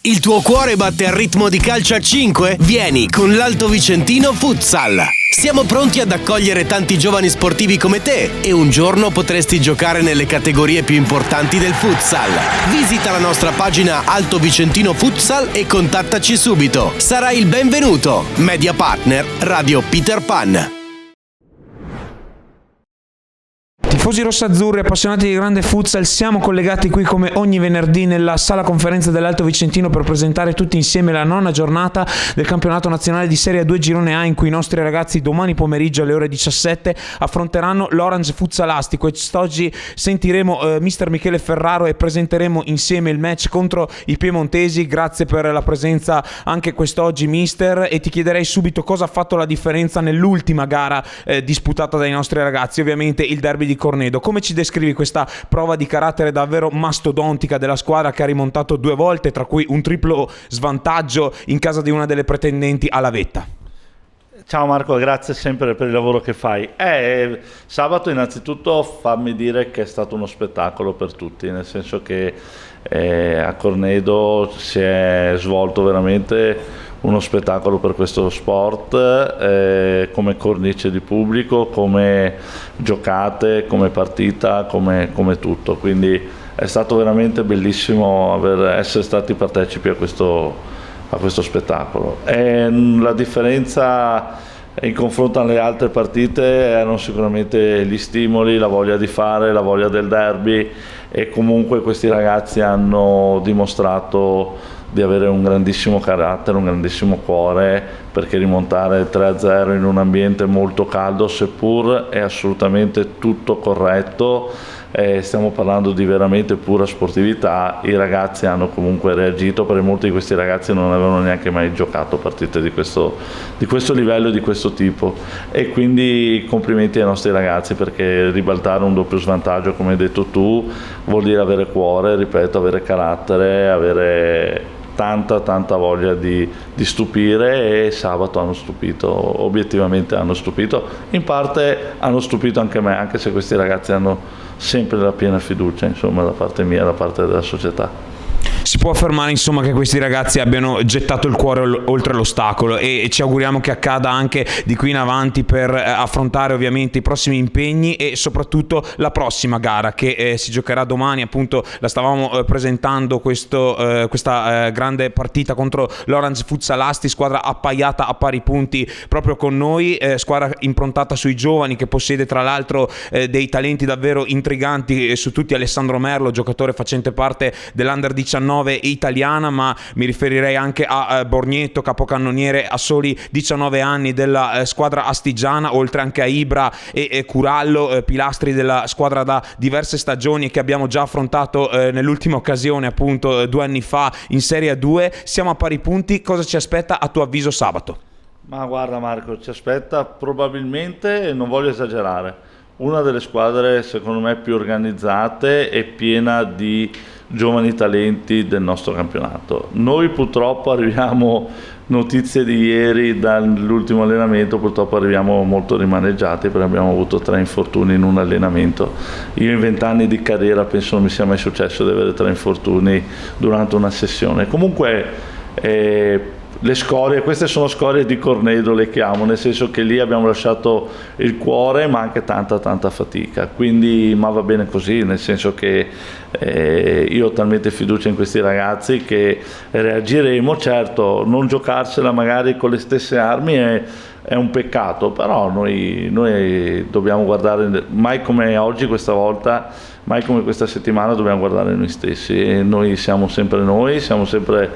Il tuo cuore batte al ritmo di calcio a 5? Vieni con l'Alto Vicentino Futsal. Siamo pronti ad accogliere tanti giovani sportivi come te e un giorno potresti giocare nelle categorie più importanti del futsal. Visita la nostra pagina Alto Vicentino Futsal e contattaci subito. Sarai il benvenuto. Media partner Radio Peter Pan. Tifosi rossazzurri, appassionati di grande futsal, siamo collegati qui come ogni venerdì nella sala conferenze dell'Alto Vicentino per presentare tutti insieme la 9ª giornata del campionato nazionale di Serie 2 Girone A, in cui i nostri ragazzi domani pomeriggio alle ore 17 affronteranno l'Orange Futsalastico. E quest'oggi sentiremo mister Michele Ferraro e presenteremo insieme il match contro i piemontesi. Grazie per la presenza anche quest'oggi, mister, e ti chiederei subito cosa ha fatto la differenza nell'ultima gara disputata dai nostri ragazzi, ovviamente il derby di Cornedo. Come ci descrivi questa prova di carattere davvero mastodontica della squadra che ha rimontato 2 volte, tra cui un triplo svantaggio in casa di una delle pretendenti alla vetta? Ciao Marco, grazie sempre per il lavoro che fai. Sabato innanzitutto fammi dire che è stato uno spettacolo per tutti, nel senso che a Cornedo si è svolto veramente uno spettacolo per questo sport, come cornice di pubblico, come giocate, come partita, come tutto. Quindi è stato veramente bellissimo essere stati partecipi a questo spettacolo. La differenza in confronto alle altre partite erano sicuramente gli stimoli, la voglia di fare, la voglia del derby, e comunque questi ragazzi hanno dimostrato di avere un grandissimo carattere, un grandissimo cuore, perché rimontare 3-0 in un ambiente molto caldo, seppur è assolutamente tutto corretto, stiamo parlando di veramente pura sportività, i ragazzi hanno comunque reagito, perché molti di questi ragazzi non avevano neanche mai giocato partite di questo livello e di questo tipo, e quindi complimenti ai nostri ragazzi, perché ribaltare un doppio svantaggio, come hai detto tu, vuol dire avere cuore, ripeto, avere carattere, avere tanta voglia di stupire, e sabato hanno stupito, obiettivamente hanno stupito, in parte hanno stupito anche me, anche se questi ragazzi hanno sempre la piena fiducia, insomma, da parte mia e da parte della società. Si può affermare insomma che questi ragazzi abbiano gettato il cuore oltre l'ostacolo, e ci auguriamo che accada anche di qui in avanti per affrontare ovviamente i prossimi impegni e soprattutto la prossima gara che si giocherà domani. Appunto la stavamo presentando questa grande partita contro l'Orange Futsalasti, squadra appaiata a pari punti proprio con noi, squadra improntata sui giovani, che possiede tra l'altro dei talenti davvero intriganti, su tutti Alessandro Merlo, giocatore facente parte dell'Under 19 italiana, ma mi riferirei anche a Borgneto, capocannoniere a soli 19 anni della squadra astigiana, oltre anche a Ibra e Curallo, pilastri della squadra da diverse stagioni che abbiamo già affrontato nell'ultima occasione, appunto 2 anni fa in Serie 2. Siamo a pari punti, cosa ci aspetta a tuo avviso sabato? Ma guarda Marco, ci aspetta probabilmente, non voglio esagerare, una delle squadre secondo me più organizzate e piena di giovani talenti del nostro campionato. Noi purtroppo arriviamo, notizie di ieri dall'ultimo allenamento, purtroppo arriviamo molto rimaneggiati, perché abbiamo avuto 3 infortuni in un allenamento. Io in 20 anni di carriera penso non mi sia mai successo di avere 3 infortuni durante una sessione. Comunque le scorie, queste sono scorie di Cornedo, le chiamo, nel senso che lì abbiamo lasciato il cuore, ma anche tanta fatica, quindi ma va bene così, nel senso che io ho talmente fiducia in questi ragazzi che reagiremo. Certo, non giocarsela magari con le stesse armi è un peccato, però noi dobbiamo guardare, mai come oggi, questa volta, mai come questa settimana, dobbiamo guardare noi stessi, e noi, siamo sempre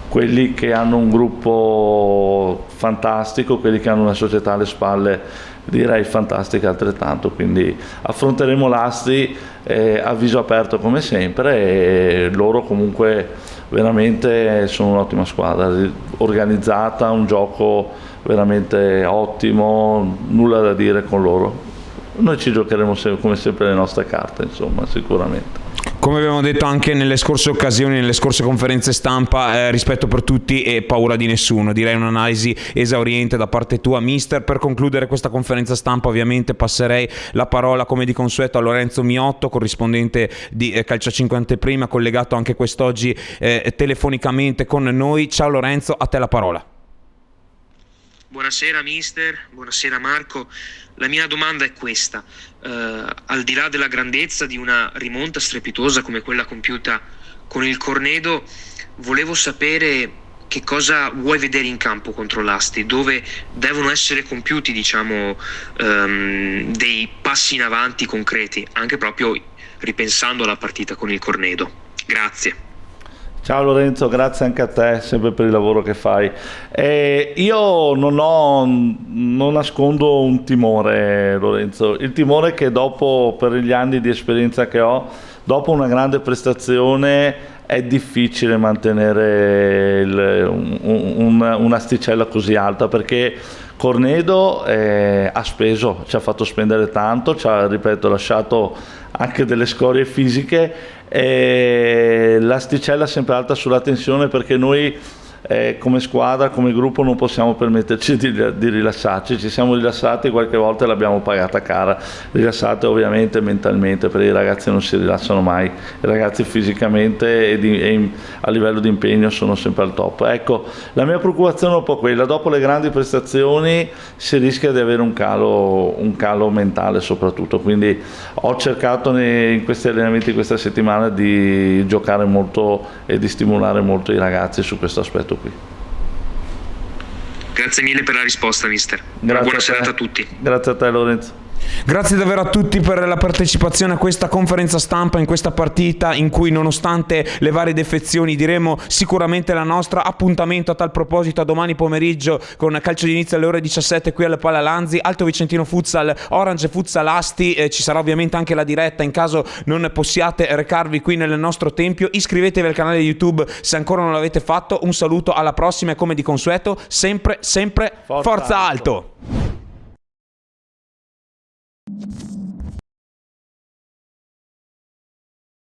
quelli che hanno un gruppo fantastico, quelli che hanno una società alle spalle direi fantastica altrettanto, quindi affronteremo l'Asti a viso aperto come sempre, e loro comunque veramente sono un'ottima squadra, organizzata, un gioco veramente ottimo, nulla da dire con loro. Noi ci giocheremo come sempre le nostre carte, insomma, sicuramente. Come abbiamo detto anche nelle scorse occasioni, nelle scorse conferenze stampa, rispetto per tutti e paura di nessuno. Direi un'analisi esauriente da parte tua, mister. Per concludere questa conferenza stampa ovviamente passerei la parola come di consueto a Lorenzo Miotto, corrispondente di Calcio 5 Anteprima, collegato anche quest'oggi telefonicamente con noi. Ciao Lorenzo, a te la parola. Buonasera mister, buonasera Marco. La mia domanda è questa: al di là della grandezza di una rimonta strepitosa come quella compiuta con il Cornedo, volevo sapere che cosa vuoi vedere in campo contro l'Asti, dove devono essere compiuti, diciamo, dei passi in avanti concreti, anche proprio ripensando alla partita con il Cornedo. Grazie. Ciao Lorenzo, grazie anche a te, sempre per il lavoro che fai. Io non nascondo un timore, Lorenzo. Il timore è che dopo, per gli anni di esperienza che ho, dopo una grande prestazione è difficile mantenere un'asticella così alta, perché Cornedo ha speso, ci ha fatto spendere tanto, ci ha, ripeto, lasciato anche delle scorie fisiche, e l'asticella è sempre alta sulla tensione, perché noi come squadra, come gruppo non possiamo permetterci di rilassarci. Ci siamo rilassati qualche volta e l'abbiamo pagata cara, rilassate ovviamente mentalmente, perché i ragazzi non si rilassano mai, i ragazzi fisicamente e a livello di impegno sono sempre al top. Ecco, la mia preoccupazione è un po' quella: dopo le grandi prestazioni si rischia di avere un calo mentale soprattutto, quindi ho cercato in questi allenamenti questa settimana di giocare molto e di stimolare molto i ragazzi su questo aspetto qui. Grazie mille per la risposta, mister. Buona serata a tutti. Grazie a te Lorenzo. Grazie davvero a tutti per la partecipazione a questa conferenza stampa, in questa partita in cui, nonostante le varie defezioni, diremo sicuramente la nostra. Appuntamento a tal proposito a domani pomeriggio con calcio di inizio alle ore 17 qui al Pala Lanzi, Alto Vicentino Futsal, Orange Futsal Asti. Ci sarà ovviamente anche la diretta in caso non possiate recarvi qui nel nostro tempio. Iscrivetevi al canale YouTube se ancora non l'avete fatto. Un saluto, alla prossima, e come di consueto sempre Forza Alto!